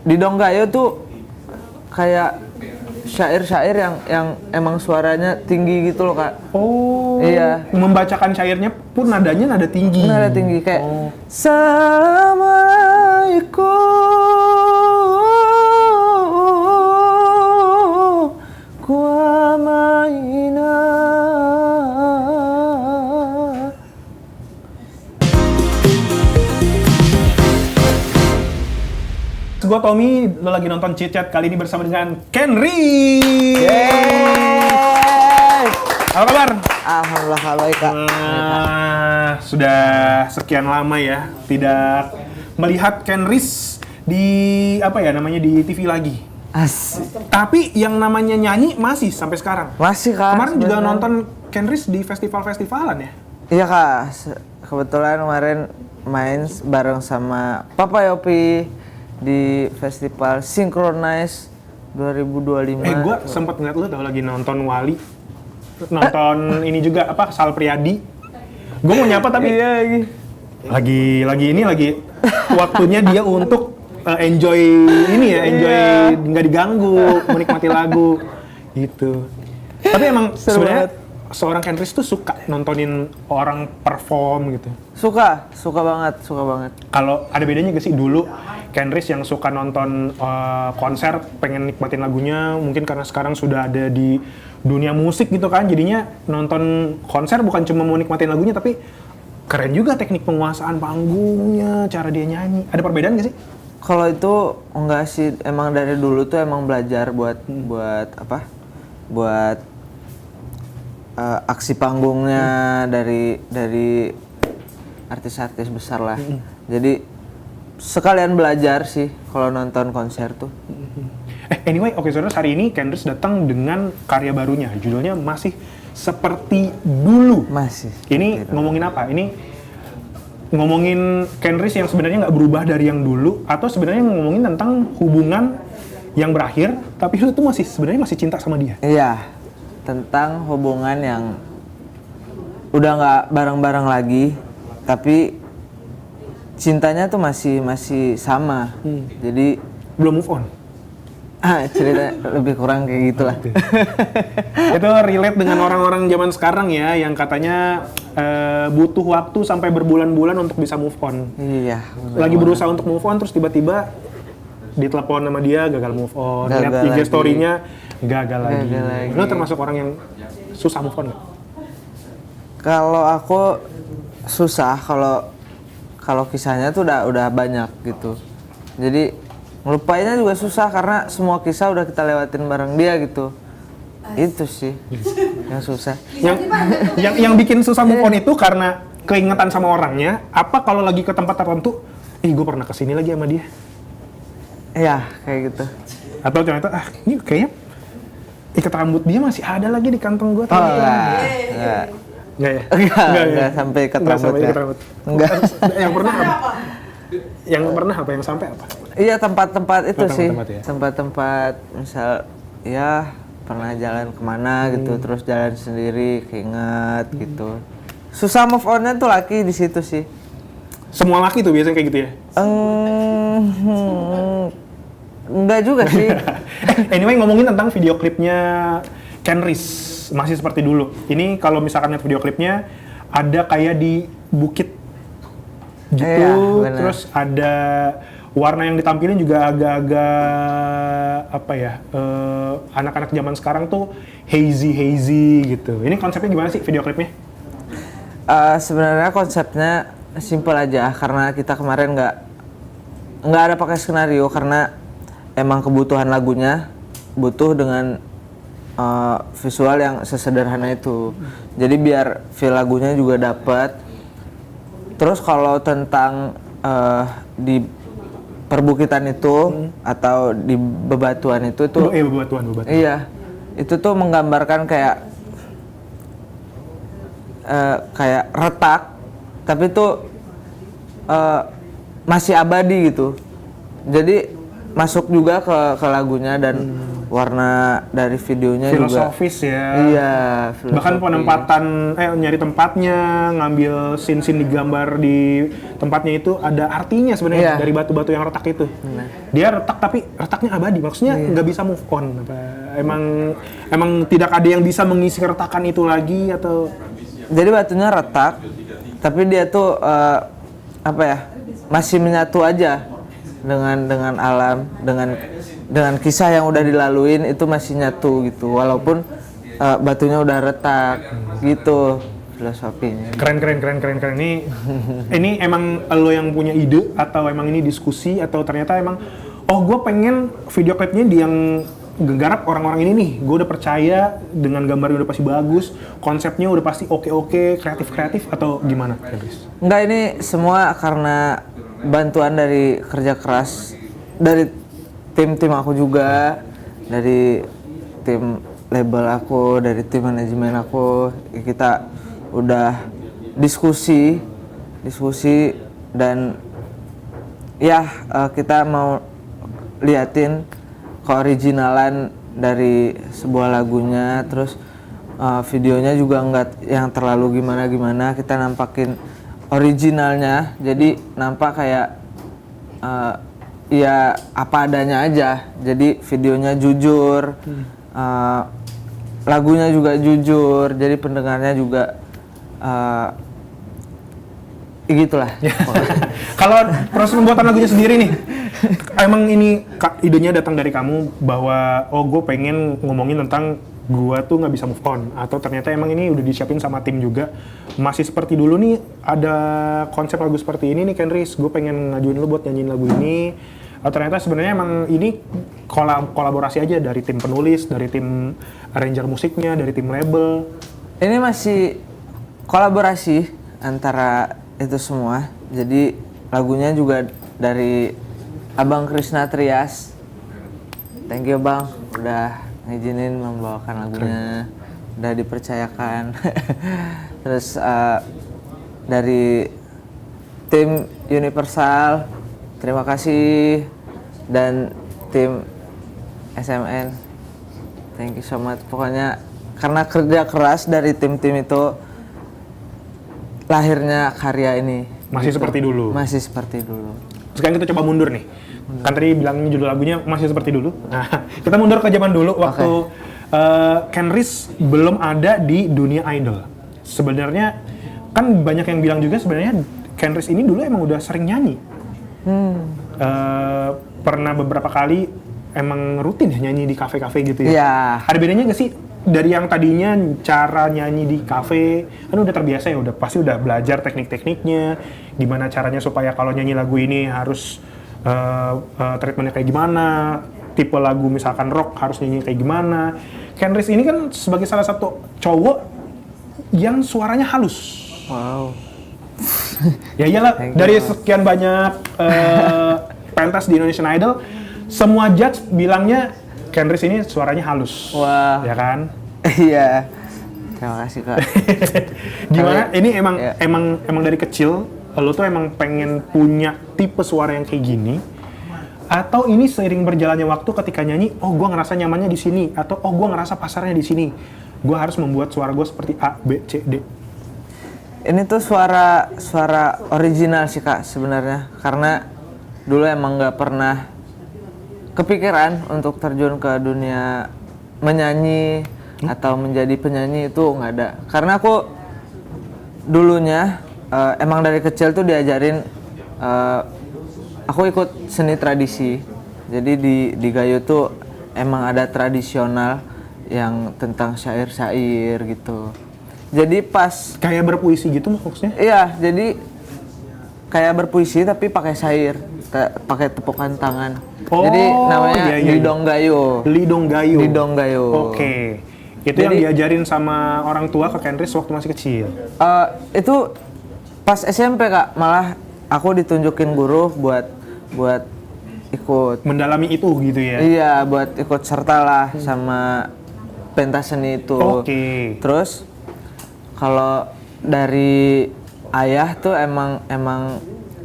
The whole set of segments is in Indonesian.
di Donggayo tuh kayak syair-syair yang emang suaranya tinggi gitu loh Kak. Oh. Iya. Membacakan syairnya pun nadanya nada tinggi. Nada tinggi kayak Assalamualaikum kwa maina. Gue Tommy, lo lagi nonton Chit Chat kali ini bersama dengan Kenry. Apa kabar? Alhamdulillah baik Kak. Sudah sekian lama ya tidak melihat Kenrys di di TV lagi. Asik. Tapi yang namanya nyanyi masih sampai sekarang. Masih Kak. Kemarin juga nonton Kenrys di festival-festivalan ya? Iya Kak. Kebetulan kemarin main bareng sama Papa Yopi di festival Synchronize 2025. Gue sempet ngeliat lu tau lagi nonton Wali, nonton ini juga Sal Priadi. Gue mau nyapa tapi lagi waktunya dia untuk enjoy nggak diganggu, menikmati lagu gitu. Tapi emang sebenarnya seorang Kenrys tuh suka nontonin orang perform gitu. Suka banget. Kalau ada bedanya gak sih dulu Kenrys yang suka nonton konser, pengen nikmatin lagunya, mungkin karena sekarang sudah ada di dunia musik gitu kan, jadinya nonton konser bukan cuma mau nikmatin lagunya, tapi keren juga teknik penguasaan panggungnya, cara dia nyanyi. Ada perbedaan gak sih? Kalau itu enggak sih, emang dari dulu tuh emang belajar buat aksi panggungnya dari artis-artis besar lah. Jadi sekalian belajar sih kalau nonton konser tuh. Anyway, oke saudara, hari ini Kenrys datang dengan karya barunya. Judulnya Masih Seperti Dulu. Masih. Ini ngomongin apa? Ini ngomongin Kenrys yang sebenarnya nggak berubah dari yang dulu, atau sebenarnya ngomongin tentang hubungan yang berakhir, tapi lu tuh sebenarnya masih cinta sama dia? Iya, tentang hubungan yang udah nggak bareng-bareng lagi, tapi cintanya tuh masih sama. Jadi belum move on. Cerita lebih kurang kayak gitulah. Itu relate dengan orang-orang zaman sekarang ya, yang katanya butuh waktu sampai berbulan-bulan untuk bisa move on. Iya. Lagi berusaha untuk move on, terus tiba-tiba ditelepon sama dia, gagal move on. Lihat IG story-nya, gagal lagi. Lo termasuk orang yang susah move on nggak? Kalau aku susah, kalau kisahnya tuh udah banyak gitu. Jadi ngelupainnya juga susah karena semua kisah udah kita lewatin bareng dia gitu. Itu sih yang susah. Yang bikin susah move on itu karena keingetan sama orangnya. Apa kalau lagi ke tempat tertentu, gue pernah kesini lagi sama dia. Iya, kayak gitu. Atau ternyata ini kayaknya ikat rambut dia masih ada lagi di kantong gue. Oh, enggak sampai ikat rambut. Enggak. Yang pernah apa? Yang pernah apa? Yang sampai apa? Iya, tempat-tempat itu sih. Ya? Tempat-tempat misal ya pernah jalan kemana gitu, terus jalan sendiri keinget gitu. Susah move on-nya tuh laki di situ sih. Semua laki tuh biasanya kayak gitu ya? Enggak juga sih. Anyway, ngomongin tentang video klipnya Kenrys, Masih Seperti Dulu. Ini kalau misalkan lihat video klipnya, ada kayak di bukit gitu, terus ada warna yang ditampilin juga agak-agak anak-anak zaman sekarang tuh hazy gitu. Ini konsepnya gimana sih video klipnya? Sebenarnya konsepnya simple aja, karena kita kemarin nggak ada pakai skenario, karena emang kebutuhan lagunya butuh dengan visual yang sesederhana itu. Jadi biar feel lagunya juga dapet. Terus kalau tentang di perbukitan itu atau di bebatuan itu tuh bebatuan. Iya. Itu tuh menggambarkan kayak retak, tapi tuh masih abadi gitu. Jadi masuk juga ke lagunya, dan warna dari videonya juga Filosofis ya. iya, Bahkan filosofi. penempatan, nyari tempatnya, ngambil scene-scene digambar di tempatnya itu ada artinya sebenarnya Iya. dari batu-batu yang retak itu. Dia retak tapi retaknya abadi, maksudnya nggak bisa move on. Emang tidak ada yang bisa mengisi keretakan itu lagi atau? Jadi batunya retak, tapi dia tuh apa ya, masih menyatu aja dengan alam, dengan kisah yang udah dilaluin itu masih nyatu gitu, walaupun batunya udah retak gitu filosofinya. Keren. Ini emang lo yang punya ide atau emang ini diskusi atau ternyata emang gue pengen video klipnya di yang garap orang-orang ini nih, gue udah percaya dengan gambarnya udah pasti bagus, konsepnya udah pasti oke, kreatif atau gimana, Chris? Enggak, ini semua karena bantuan dari kerja keras dari tim aku juga, dari tim label aku, dari tim manajemen aku. Kita udah diskusi dan ya kita mau liatin keoriginalan dari sebuah lagunya, terus videonya juga nggak yang terlalu gimana, kita nampakin originalnya, jadi nampak kayak ya apa adanya aja, jadi videonya jujur, lagunya juga jujur, jadi pendengarnya juga gitulah. Kalau proses pembuatan lagunya sendiri nih, emang ini idenya datang dari kamu bahwa gue pengen ngomongin tentang gue tuh nggak bisa move on, atau ternyata emang ini udah disiapin sama tim juga, masih seperti dulu nih ada konsep lagu seperti ini nih Kenris, gue pengen ngajuin lu buat nyanyiin lagu ini, atau ternyata sebenarnya emang ini kolaborasi aja dari tim penulis, dari tim arranger musiknya, dari tim label? Ini masih kolaborasi antara itu semua. Jadi lagunya juga dari Abang Krishna Trias. Thank you Bang, udah ngizinin membawakan lagunya, udah dipercayakan. Terus dari tim Universal, terima kasih, dan tim SMN, thank you so much. Pokoknya karena kerja keras dari tim-tim itu, lahirnya karya ini. Masih seperti dulu? Masih seperti dulu. Sekarang kita coba mundur nih. Kan tadi bilangnya judul lagunya masih seperti dulu. Nah, kita mundur ke zaman dulu waktu Kenris belum ada di dunia idol. Sebenarnya kan banyak yang bilang juga sebenarnya Kenris ini dulu emang udah sering nyanyi. Pernah beberapa kali emang rutin ya nyanyi di kafe-kafe gitu ya? Iya. Ada bedanya nggak sih dari yang tadinya cara nyanyi di kafe, kan udah terbiasa ya, udah pasti udah belajar teknik-tekniknya, gimana caranya supaya kalau nyanyi lagu ini harus treatmentnya kayak gimana, tipe lagu misalkan rock harus nyanyi kayak gimana. Kenris ini kan sebagai salah satu cowok yang suaranya halus. Wow. Ya iyalah, dari sekian banyak pentas di Indonesian Idol, semua judge bilangnya Kenris ini suaranya halus. Wah. Ya kan? Iya. Terima kasih Kak. Gimana? Ini emang ya. emang dari kecil lo tuh emang pengen punya tipe suara yang kayak gini, atau ini seiring berjalannya waktu ketika nyanyi, gue ngerasa nyamannya di sini, atau gue ngerasa pasarnya di sini, gue harus membuat suara gue seperti A, B, C, D. Ini tuh suara original sih Kak sebenarnya, karena dulu emang nggak pernah kepikiran untuk terjun ke dunia menyanyi atau menjadi penyanyi, itu nggak ada. Karena aku dulunya emang dari kecil tuh diajarin, aku ikut seni tradisi. Jadi di Gayo tuh emang ada tradisional yang tentang syair-syair gitu. Jadi pas Kayak berpuisi gitu maksudnya? iya, jadi kayak berpuisi tapi pakai syair, pakai tepukan tangan. Oh, jadi namanya iya, iya. Lidong Gayo. Lidong Gayo. Lidong Gayo. Oke. Itu Jadi- yang diajarin sama orang tua ke Kenris waktu masih kecil? Itu pas SMP Kak, malah aku ditunjukin guru buat ikut. Mendalami itu gitu ya? Iya, buat ikut serta lah sama pentas seni itu. Oke. Terus kalau dari ayah tuh emang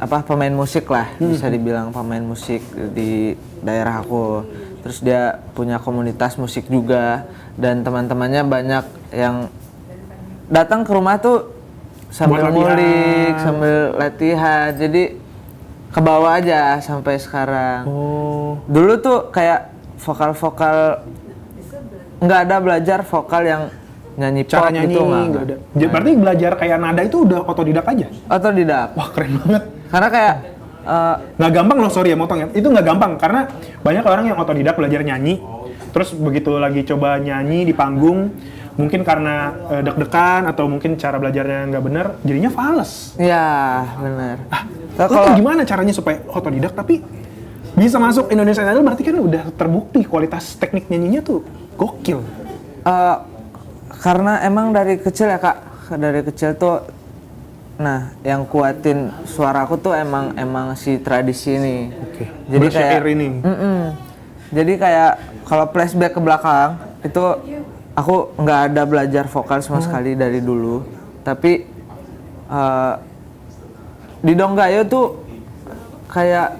apa, pemain musik lah, bisa dibilang pemain musik di daerah aku. terus dia punya komunitas musik juga, dan teman-temannya banyak yang datang ke rumah tuh sambil Buat latihan. ngulik, sambil latihan, jadi kebawa aja sampai sekarang. Oh. Dulu tuh kayak vokal-vokal nggak ada belajar vokal yang nyanyi pop Cara nyanyi gitu nggak ada. Berarti belajar kayak nada itu udah otodidak aja? Otodidak. Wah keren banget. Karena kayak Nggak gampang loh, sorry ya motong ya. Itu nggak gampang karena banyak orang yang otodidak belajar nyanyi, terus begitu lagi coba nyanyi di panggung, mungkin karena deg-degan atau mungkin cara belajarnya nggak bener, jadinya fales. ya benar. Lo tuh gimana caranya supaya otodidak tapi bisa masuk Indonesian Idol? Berarti kan udah terbukti kualitas teknik nyanyinya tuh gokil. Karena emang dari kecil ya Kak, dari kecil tuh, nah yang kuatin suaraku tuh emang si tradisi ini. Oke. Jadi Bersyair kayak ini. Jadi kayak kalau flashback ke belakang itu aku nggak ada belajar vokal sama sekali dari dulu. Tapi di Donggayo tuh kayak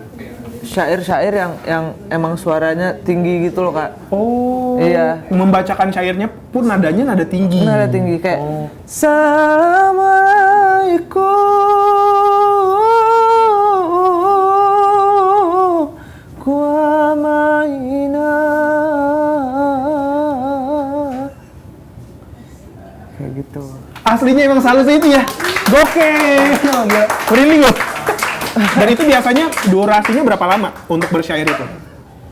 syair-syair yang emang suaranya tinggi gitu loh Kak. Oh. Iya. Membacakan syairnya pun nadanya nada tinggi. Nada tinggi kayak Assalamualaikum Kuamaina. Kayak gitu. Aslinya emang selalu itu ya. Gokil. Gila. Merinding loh. Dan itu biasanya durasinya berapa lama untuk bersyair itu?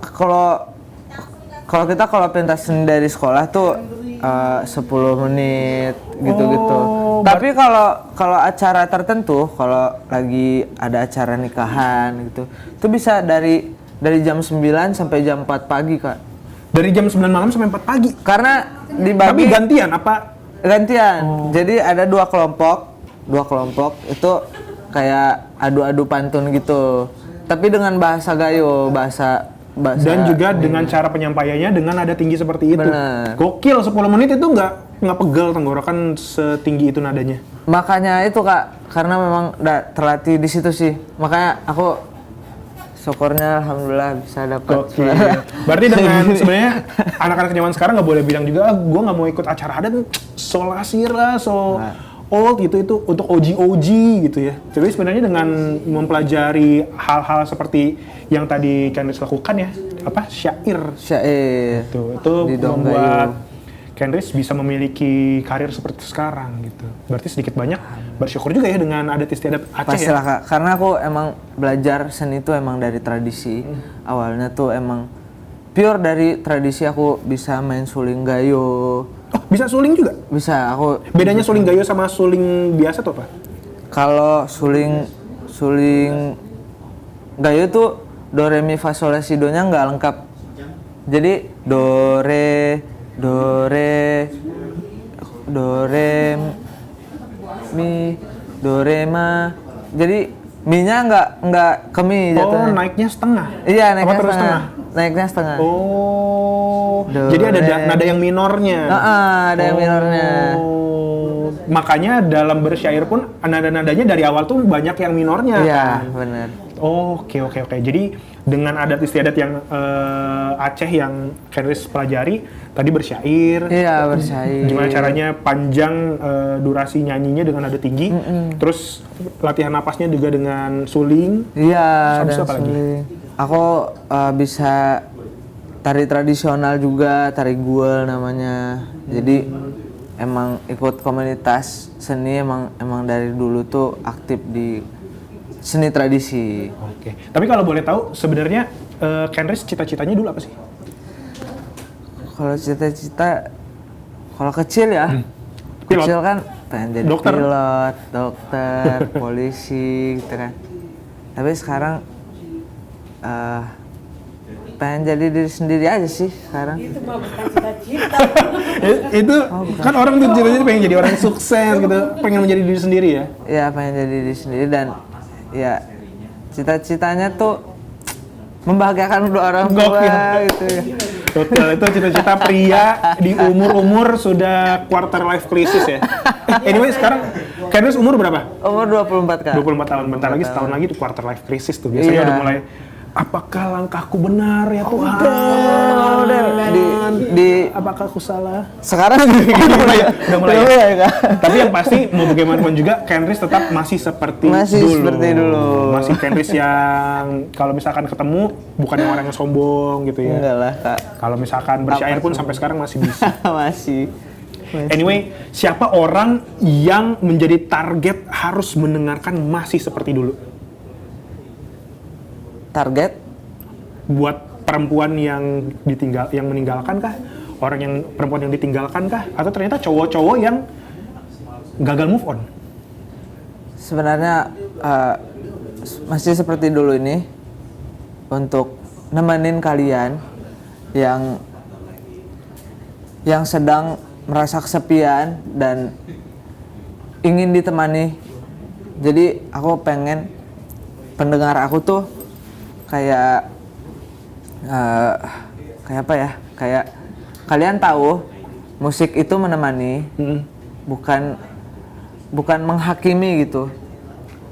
Kalau kita pentas seni dari sekolah tuh 10 menit gitu-gitu. Oh, Tapi kalau acara tertentu, kalau lagi ada acara nikahan gitu, itu bisa dari jam 9 sampai jam 4 pagi, Kak. Dari jam 9 malam sampai 4 pagi? Karena Tapi dibagi gantian apa? gantian. Jadi ada dua kelompok itu kayak adu-adu pantun gitu. Tapi dengan bahasa gayo, bahasa Dan juga dengan cara penyampaiannya dengan nada tinggi seperti itu. Bener. Gokil, 10 menit itu nggak pegel tenggorokan setinggi itu nadanya. Makanya itu Kak, karena memang udah terlatih di situ sih. Makanya aku syukurnya alhamdulillah bisa dapat. Oke. Berarti dengan sebenarnya anak-anak zaman sekarang nggak boleh bilang juga, gue nggak mau ikut acara adat, so lasira, so old gitu, itu untuk OG gitu ya. Jadi sebenarnya dengan mempelajari hal-hal seperti yang tadi Kenris lakukan ya, apa syair itu Di Donggayo. membuat Kenris bisa memiliki karir seperti sekarang gitu. Berarti sedikit banyak bersyukur juga ya dengan adat istiadat Aceh Pastilah ya. Kak, karena aku emang belajar seni itu emang dari tradisi. Awalnya tuh emang pure dari tradisi, aku bisa main suling gayo. Oh, bisa suling juga? Bisa, aku Bedanya suling gayo sama suling biasa tuh apa? kalau suling gayo tuh do re mi fa sol la si do nya nggak lengkap. Jadi do re mi do re ma. Jadi mi nya nggak ke mi Oh, jatuhnya. naiknya setengah? Iya, Apa naiknya terus setengah. Naiknya setengah. Oh, Do, jadi ada re. nada yang minornya? Ada yang minornya. Oh, makanya dalam bersyair pun nada-nadanya dari awal tuh banyak yang minornya Iya, kan? benar. Oke. Jadi dengan adat istiadat yang Aceh yang Kenris pelajari, tadi bersyair. Iya, bersyair. Gimana caranya panjang durasi nyanyinya dengan nada tinggi, terus latihan napasnya juga dengan suling. Iya, Habis dan apa lagi? suling. Aku bisa tari tradisional juga, tari guel namanya. Jadi emang ikut komunitas seni, emang dari dulu tuh aktif di seni tradisi. Oke. Tapi kalau boleh tahu sebenarnya Kenris cita-citanya dulu apa sih? Kalau cita-cita, kalau kecil ya, Pilot. kecil kan pengen jadi Dokter. pilot, dokter, polisi gitu kan. Tapi sekarang pengen jadi diri sendiri aja sih sekarang. Itu mah bukan cita-cita. Itu kan orang tuh cita-cita pengen jadi orang sukses gitu, pengen menjadi diri sendiri ya. Ya pengen jadi diri sendiri, dan ya cita-citanya tuh membahagiakan kedua orang tua Gokil. gitu ya. Betul, itu cita-cita pria di umur-umur sudah quarter life crisis ya. Anyway, sekarang Kenris umur berapa? Umur 24 Kak. 24 tahun, bentar lagi setahun lagi tuh quarter life crisis tuh. Biasanya Iya. udah mulai apakah langkahku benar ya Tuhan? Udah, di apakah aku salah? sekarang Udah mulai ya? Kak. Tapi yang pasti mau bagaimanapun juga Kenris tetap masih seperti dulu. Masih Kenris yang kalau misalkan ketemu bukan yang orang yang sombong gitu ya. Enggak lah Kak. Kalau misalkan bersyair pun sampai sekarang masih bisa. Masih. Anyway, siapa orang yang menjadi target harus mendengarkan masih seperti dulu? Target Buat perempuan yang meninggalkan kah? Perempuan yang ditinggalkan kah? Atau ternyata cowok-cowok yang gagal move on? sebenarnya masih seperti dulu ini untuk nemenin kalian yang sedang merasa kesepian dan ingin ditemani. Jadi aku pengen pendengar aku tuh kayak apa ya? Kayak kalian tahu musik itu menemani, bukan menghakimi gitu.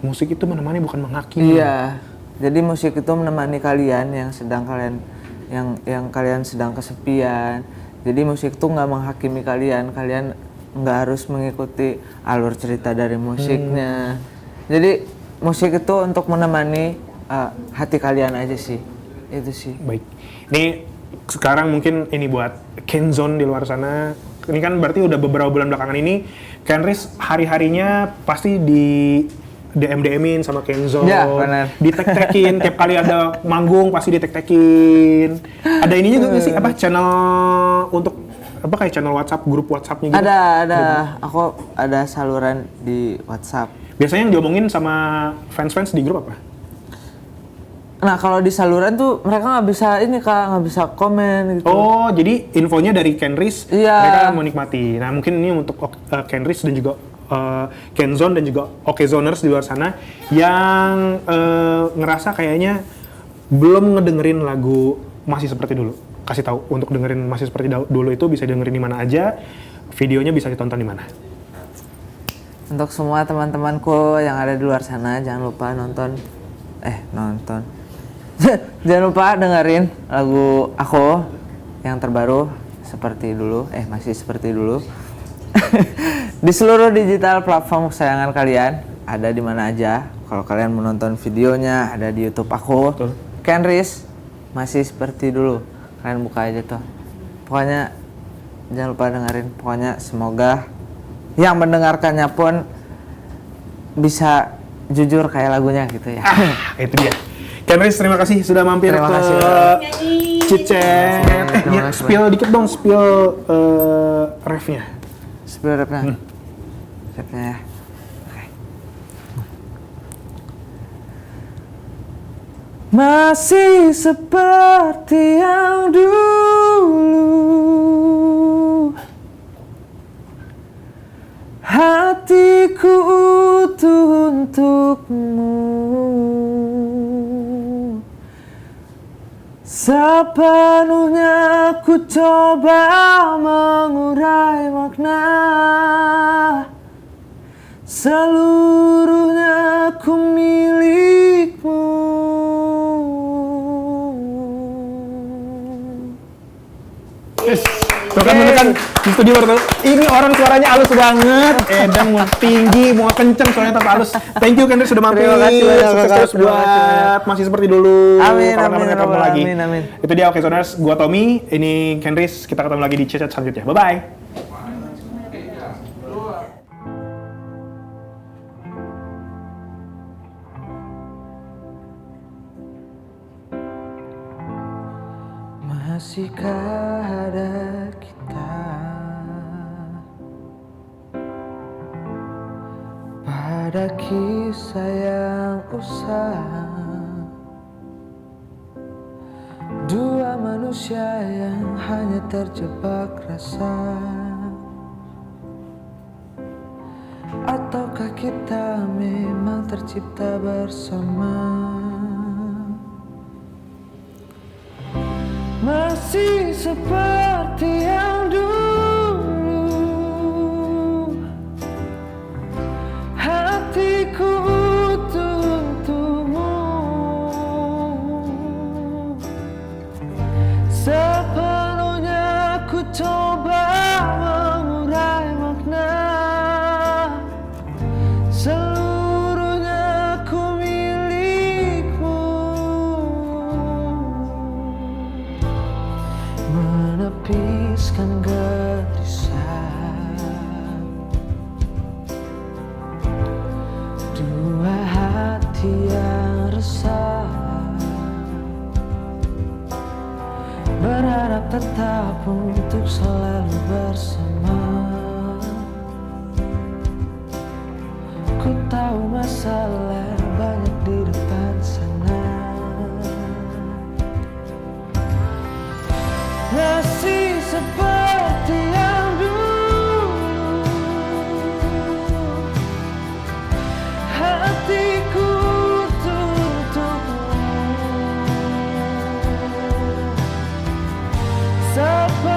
Musik itu menemani bukan menghakimi. Iya. Jadi musik itu menemani kalian yang kalian sedang kesepian. Jadi musik itu nggak menghakimi kalian nggak harus mengikuti alur cerita dari musiknya. Jadi musik itu untuk menemani hati kalian aja sih, itu sih. Baik, ini sekarang mungkin ini buat Kenzone di luar sana. Ini kan berarti udah beberapa bulan belakangan ini Kenris hari-harinya pasti di DM-in sama Kenzone, ya, benar. Di-tag-tagin tiap kali ada manggung pasti di-tag-tagin. Ada ini juga nggak sih apa channel untuk apa kayak channel WhatsApp, grup WhatsApp-nya gitu? Ada. Aku ada saluran di WhatsApp. Biasanya yang diomongin sama fans-fans di grup apa? Nah kalau di saluran tuh mereka nggak bisa komen gitu. Oh jadi infonya dari Kenris, iya. Mereka menikmati. Nah mungkin ini untuk Kenris dan juga Kenzone dan juga Okezoners di luar sana yang ngerasa kayaknya belum ngedengerin lagu Masih Seperti Dulu. Kasih tahu untuk dengerin Masih Seperti Dulu itu bisa dengerin di mana aja, videonya bisa ditonton di mana. Untuk semua teman-temanku yang ada di luar sana, jangan lupa nonton. Jangan lupa dengerin lagu aku yang terbaru Masih Seperti Dulu. Di seluruh digital platform kesayangan kalian, ada di mana aja. Kalau kalian menonton videonya, ada di YouTube aku. Betul. Kenris, Masih Seperti Dulu. Kalian buka aja tuh. Pokoknya jangan lupa dengerin. Pokoknya semoga yang mendengarkannya pun bisa jujur kayak lagunya gitu ya. Itu dia. Kenris, terima kasih sudah mampir Terima ke kasih, Chit-chat. Spill dikit dong, refnya. Spill refnya. Refnya ya. Oke. Masih seperti yang dulu, hatiku utuh untukmu, sepenuhnya ku coba mengurai makna, seluruhnya ku milikmu. Yes. Rekan-rekan di studio baru tahu, ini orang suaranya halus banget. Edang mau tinggi, mau kenceng suaranya tetap halus. Thank you Kenris sudah mampir. Terima kasih banyak, Sukses Terima kasih buat Masih Seperti Dulu. Amin, Kapan-kapan ketemu lagi. amin. Itu dia Okezoners, gua Tommy, ini Kenris. Kita ketemu lagi di chat selanjutnya. Bye bye. Masihkah ada kita pada kisah yang usang, dua manusia yang hanya terjebak rasa, ataukah kita memang tercipta bersama? Masih seperti yang dulu, hatiku utuh untukmu, Sepenuhnya ku coba mengurai makna, seluruhnya ku milikmu. Menepiskan gelisah, dua hati yang resah, berharap tetap untuk selalu bersama. Ku tahu masalah banyak di depan sana, masih seperti yang dulu. Hatiku untukmu, seperti